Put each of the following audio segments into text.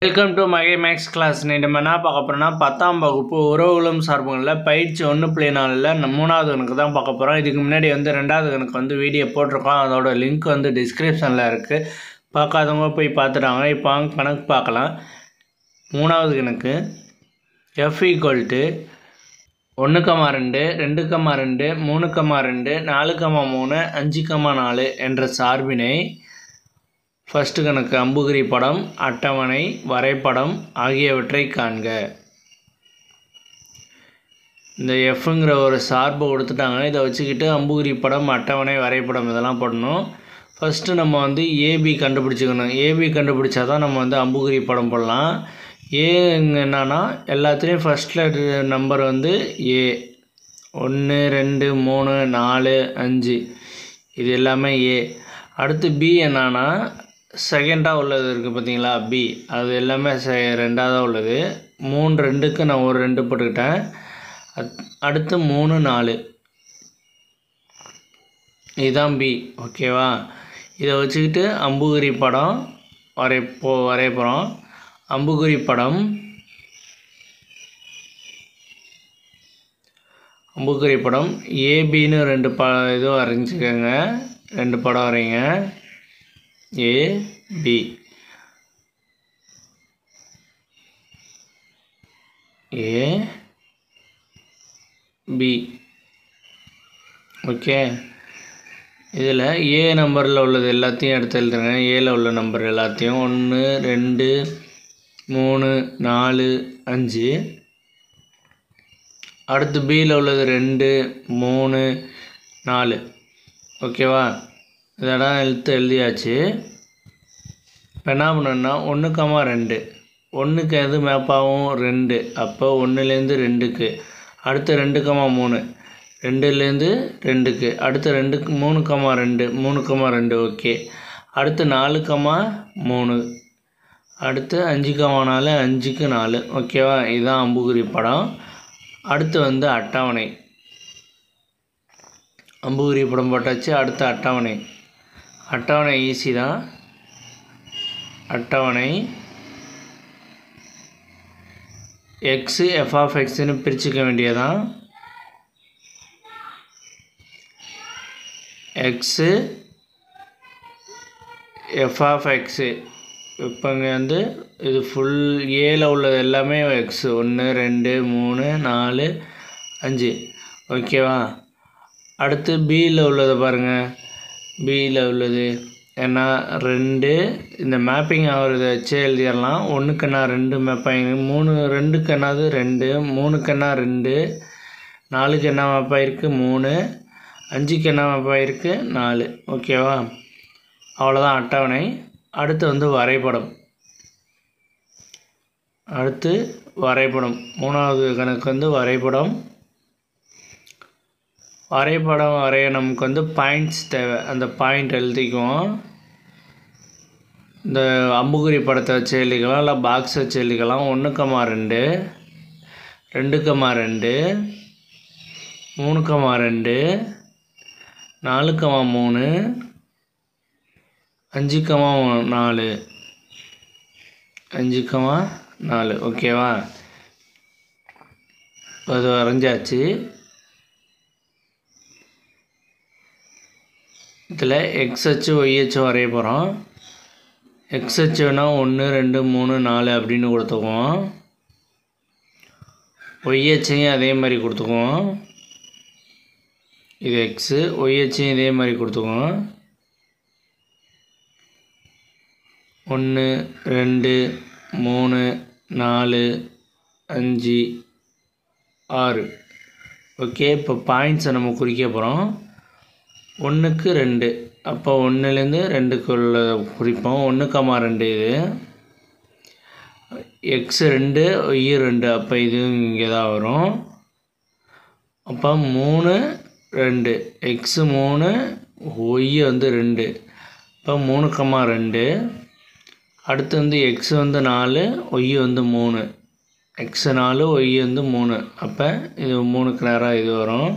Welcome to மகே maths class. நம்ம என்ன பார்க்க போகிறோம்னா 10ஆம் வகுப்பு உறவுகளும் சார்புகளில் பயிற்சி 1.4 3வது கணக்கு தான் பார்க்க போகிறோம். இதுக்கு முன்னாடி 2வது கணக்கு வீடியோ போட்டிருக்கோம். அதோட லிங்க் டிஸ்கிரிப்ஷனில் இருக்குது. பார்க்காதவங்க போய் பார்த்துட்டாங்க. இப்போ கணக்கு பார்க்கலாம். 3வது கணக்கு f = 1,2, 2,2, 3,2, 4,3, 5,4 என்ற சார்பினை ஃபர்ஸ்ட் கணக்கு அம்புக்குறி படம், அட்டவணை, வரைபடம் ஆகியவற்றை காண்க. இந்த எஃப்ங்கிற ஒரு சார்பை கொடுத்துட்டாங்க. இதை வச்சுக்கிட்டு அம்புக்குறி படம், அட்டவணை, வரைபடம் இதெல்லாம் போடணும். ஃபஸ்ட்டு நம்ம ஏபி கண்டுபிடிச்சிக்கணும். ஏபி கண்டுபிடிச்சா தான் நம்ம அம்புக்குறி படம் போடலாம். ஏ என்னன்னா எல்லாத்துலேயும் ஃபஸ்ட்டில் நம்பர் ஏ. 1, 2, 3, 4, 5 இது எல்லாமே ஏ. அடுத்து பி என்னன்னா செகண்டாக உள்ளது இருக்குது பார்த்தீங்களா, பி. அது எல்லாமே ரெண்டாவதாக உள்ளது. 3, 2க்கு நான் ஒரு 2 போட்டுக்கிட்டேன். அடுத்து 3, 4 இதுதான் பி. ஓகேவா? இதை வச்சுக்கிட்டு அம்புக்குறி படம் வரையப்போகிறோம். அம்புக்குறி படம், ஏபின்னு 2 இதுவும் வரைஞ்சிக்கோங்க. 2 படம் வரைங்க. ஏ பி. ஏ பி. ஓகே. இதில் ஏ நம்பரில் உள்ளது எல்லாத்தையும் எடுத்து எழுதுங்க. ஏல உள்ள நம்பர் எல்லாத்தையும் 1, 2, 3, 4, 5. அடுத்து பியில் உள்ளது 2, 3, 4. ஓகேவா? இதெல்லாம் எழுதியாச்சு. இப்போ என்ன பண்ணணும்னா 1,2 1க்கு எது மேப்பாகவும் 2. அப்போ 1லேருந்து 2க்கு. அடுத்து 2,3 2லேருந்து 2க்கு. அடுத்து 3,2 3,2. ஓகே. அடுத்து 4,3. அடுத்து 5,4 5க்கு 4. ஓகேவா? இதுதான் அம்புக்குறி படம். அடுத்து அட்டவணை. அம்புக்குறி படம் போட்டாச்சு. அடுத்து அட்டவணை. அட்டவணை ஈஸி தான். அட்டவணை எக்ஸு f(x)ன்னு பிரிச்சுக்க வேண்டியதான். X f(x). இப்போ இங்கே இது ஃபுல் ஏல உள்ளது எல்லாமே எக்ஸ். 1, 2, 3, 4, 5. ஓகேவா? அடுத்து பியில் உள்ளது பாருங்கள். பியில் உள்ளது ஏன்னா 2 இந்த மேப்பிங் ஆகிறத வச்சே எழுதிடலாம். 1க்குன்னா 2 மேப்பாயிருக்கு. 3 2க்குன்னாது 2, 3க்குன்னா 2, 4க்கு என்ன மேப்பாயிருக்கு 3, 5க்கு என்ன மேப்பாயிருக்கு 4. ஓகேவா? அவ்வளோதான் அட்டவணை. அடுத்து வரைபடம். அடுத்து வரைபடம் 3வது கணக்கு வரைபடம். வரைபடம் வரைய நமக்கு பாயிண்ட்ஸ் தேவை. அந்த பாயிண்ட் எழுதிக்குவோம். இந்த அம்புக்குறி படத்தை வச்சு எழுதிக்கலாம், இல்லை பாக்ஸ் வச்சு எழுதிக்கலாம். 1,2, 2,2, 3,2, 4,3, 5,4 5,4. ஓகேவா? அது வரைஞ்சாச்சு. இதில் எக்ஸ் அச்சு ஒய் அச்சு வரைய போகிறோம். எக்ஸ் அச்சு வேணால் 1, 2, 3, 4 அப்படின்னு கொடுத்துக்குவோம். ஒய் அச்சையும் அதே மாதிரி கொடுத்துக்குவோம். இது எக்ஸு. ஒய் அச்சையும் இதே மாதிரி கொடுத்துக்குவோம். 1, 2, 3, 4, 5, 6. ஓகே. இப்போ பாயிண்ட்ஸை நம்ம குறிக்க போகிறோம். 1க்கு 2. அப்போ 1லேருந்து 2க்குள்ள குறிப்போம். 1,2 இது. X 2 Y 2. அப்போ இது இங்கே தான் வரும். அப்போ 3, 2 எக்ஸு 3 ஒய் 2. இப்போ 3,2. அடுத்து எக்ஸ் 4 ஒய் 3. X 4 Y 3. அப்போ இது 3க்கு நேராக இது வரும்.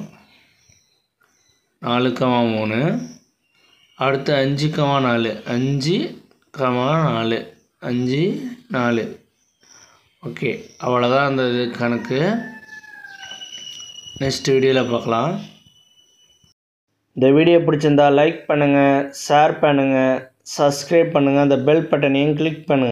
4,3. அடுத்து 5,4 5 4 5 4. ஓகே, அவ்வளோதான் அந்த இது கணக்கு. நெக்ஸ்ட் வீடியோவில் பார்க்கலாம். இந்த வீடியோ பிடிச்சிருந்தா லைக் பண்ணுங்கள், ஷேர் பண்ணுங்கள், சப்ஸ்கிரைப் பண்ணுங்கள், அந்த பெல் பட்டனையும் கிளிக் பண்ணுங்கள்.